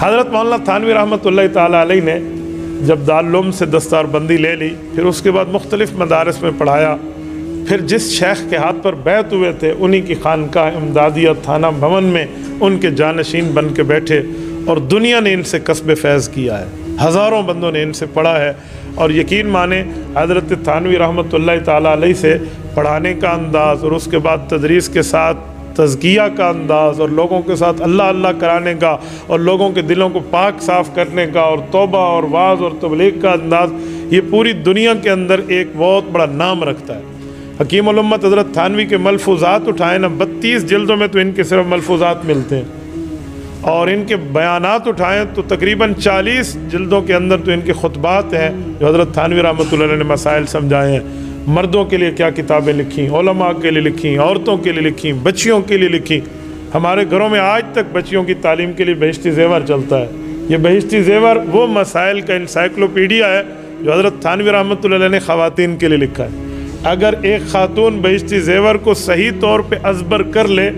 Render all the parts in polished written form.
حضرت مولانا थानवी रहमतुल्लाह ताला अलैह ने जब दारुल से दस्तार बंदी ले ली, फिर उसके बाद मुख्तलिफ़ मदारस में पढ़ाया, फिर जिस शेख के हाथ पर बैत हुए थे उन्हीं की खानकाह इमदादिया थाना भवन में उनके जानशीन बन के बैठे और दुनिया ने इनसे कस्ब फैज़ किया है, हज़ारों बंदों ने इनसे पढ़ा है। और यकीन माने हज़रत थानवी रहमतुल्लाह ताला अलैह से पढ़ाने का अंदाज़ और उसके बाद तदरीस के साथ तज़किया का अंदाज़ और लोगों के साथ अल्लाह अल्लाह कराने का और लोगों के दिलों को पाक साफ़ करने का और तौबा और वाज़ और तबलीग का अंदाज़, ये पूरी दुनिया के अंदर एक बहुत बड़ा नाम रखता है। हकीम उल उम्मत हज़रत थानवी के मलफूज़ात उठाए ना, 32 जिल्दों में तो इनके सिर्फ मलफूज़ात मिलते हैं, और इनके बयानात उठाएँ तो तकरीबन 40 जिल्दों के अंदर तो इनके खुतबात हैं जो हज़रत थानवी रहमतुल्लाह अलैह ने मसाइल समझाए हैं। मर्दों के लिए क्या किताबें लिखी, उलमा के लिए लिखी, औरतों के लिए लिखी, बच्चियों के लिए लिखी। हमारे घरों में आज तक बच्चियों की तालीम के लिए बहिश्ती ज़ेवर चलता है। ये बहिश्ती ज़ेवर वो मसाइल का इंसाइक्लोपीडिया है जो हज़रत थानवी रहमतुल्लाह अलैह ने ख़वातीन के लिए लिखा है। अगर एक ख़ातून बहिश्ती ज़ेवर को सही तौर पे अज़बर कर ले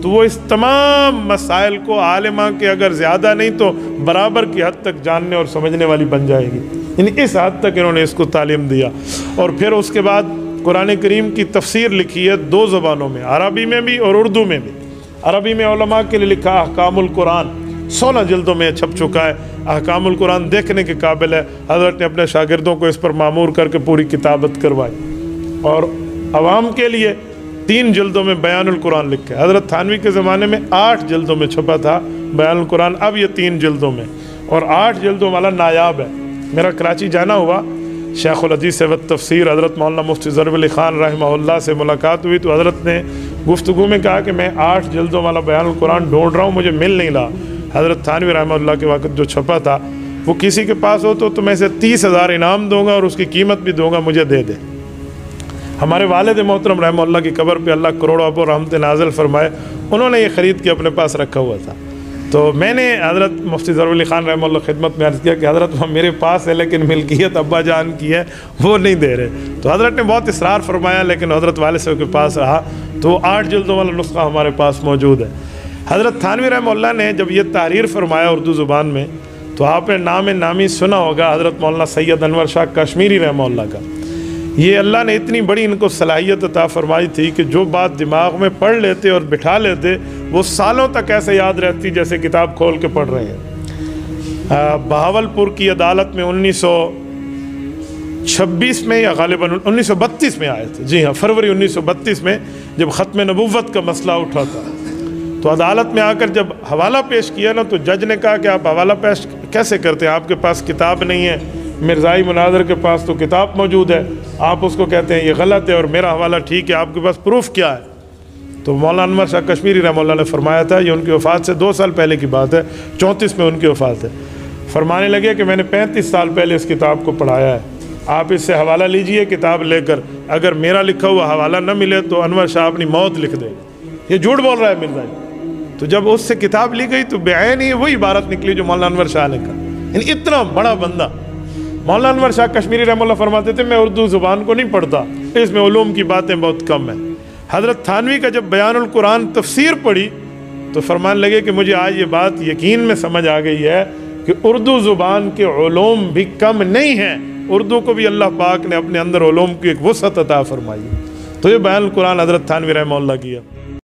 तो वो इस तमाम मसाइल को आलिमा के अगर ज़्यादा नहीं तो बराबर की हद तक जानने और समझने वाली बन जाएगी। यानी इस हद तक इन्होंने इसको तालीम दिया। और फिर उसके बाद कुरान करीम की तफसीर लिखी है 2 ज़बानों में, अरबी में भी और उर्दू में भी। अरबी में उलमा के लिए लिखा अहकामुल कुरान, 16 जिल्दों में छप चुका है। अहकामुल कुरान देखने के काबिल है। हज़रत ने अपने शागिर्दों को इस पर मामूर करके पूरी किताबत करवाई। और अवाम के लिए 3 जिल्दों में बयानुल कुरान लिखा है। हज़रत थानवी के ज़माने में 8 जिल्दों में छपा था बयानुल कुरान, अब ये 3 जिल्दों में, और 8 जिल्दों वाला नायाब है। मेरा कराची जाना हुआ, शेखुल हदीस व तफसीर हज़रत मौलाना मुफ्ती ज़रब अली ख़ान रहमहुल्लाह से मुलाकात हुई तो हज़रत ने गुफ्तगू में कहा कि मैं 8 जिल्दों वाला बयानुल कुरान ढूँढ रहा हूँ, मुझे मिल नहीं रहा। हज़रत थानवी रहमहुल्लाह के वक़्त जो छपा था वो किसी के पास हो तो मैं इसे 30,000 इनाम दूँगा और उसकी कीमत भी दूँगा, मुझे दे दे। हमारे वालिद मोहतरम रहमहुल्लाह की कब्र पे अल्लाह करोड़ों अरबों रहमत नाज़िल फरमाए, उन्होंने ये ख़रीद के अपने पास रखा हुआ था। तो मैंने हज़रत मुफ्ती ज़रब अली ख़ान रहमहुल्लाह खिदमत में अर्ज़ किया कि हज़रत वो मेरे पास है लेकिन मिल्कियत अब्बा जान की है, वो नहीं दे रहे। तो हज़रत ने बहुत इसरार फरमाया, लेकिन हज़रत वालिद साहब के पास रहा तो 8 जिल्दों वाला नुस्खा हमारे पास मौजूद है। हज़रत थानवी रहमहुल्लाह ने जब ये तहरीर फरमाया उर्दू ज़ुबान में, तो आपने नाम नामी सुना होगा हज़रत मौलाना सैयद अनवर शाह कश्मीरी रहमहुल्लाह का। ये अल्लाह ने इतनी बड़ी इनको सलाहियत अता फरमाई थी कि जो बात दिमाग में पढ़ लेते और बिठा लेते वो सालों तक ऐसे याद रहती जैसे किताब खोल के पढ़ रहे हैं। बहावलपुर की अदालत में 1926 में या गालिबन 1932 में आए थे, जी हाँ, फरवरी 1932 में जब ख़त्म नबुव्वत का मसला उठा था, तो अदालत में आकर जब हवाला पेश किया ना, तो जज ने कहा कि आप हवाला पेश कैसे करते हैं, आपके पास किताब नहीं है। मिर्ज़ाई मुनाज़र के पास तो किताब मौजूद है, आप उसको कहते हैं ये गलत है और मेरा हवाला ठीक है, आपके पास प्रूफ क्या है? तो मौलाना अनवर शाह कश्मीरी रहमहुल्लाह ने फरमाया था, ये उनकी वफ़ात से 2 साल पहले की बात है, 34 में उनकी वफ़ात है। फरमाने लगे कि मैंने 35 साल पहले इस किताब को पढ़ाया है, आप इससे हवाला लीजिए किताब लेकर, अगर मेरा लिखा हुआ हवाला न मिले तो अनवर शाह अपनी मौत लिख दे। ये झूठ बोल रहा है मिर्ज़ाई। तो जब उससे किताब ली गई तो बेआइन ही वही इबारत निकली जो मौलाना अनवर शाह ने कहा। इतना बड़ा बंदा मौलाना अनवर शाह कश्मीरी रहमहुल्लाह फरमाते थे, मैं उर्दू ज़ुबान को नहीं पढ़ता, इसमें उलूम की बातें बहुत कम है। हज़रत थानवी का जब बयानुल कुरान तफसीर पढ़ी तो फरमान लगे कि मुझे आज ये बात यकीन में समझ आ गई है कि उर्दू ज़ुबान के उलूम भी कम नहीं हैं, उर्दू को भी अल्लाह पाक ने अपने अंदर उलूम की एक वसअत अता फरमाई। तो ये बयानुल कुरान हज़रत थानवी रहमहुल्लाह की है।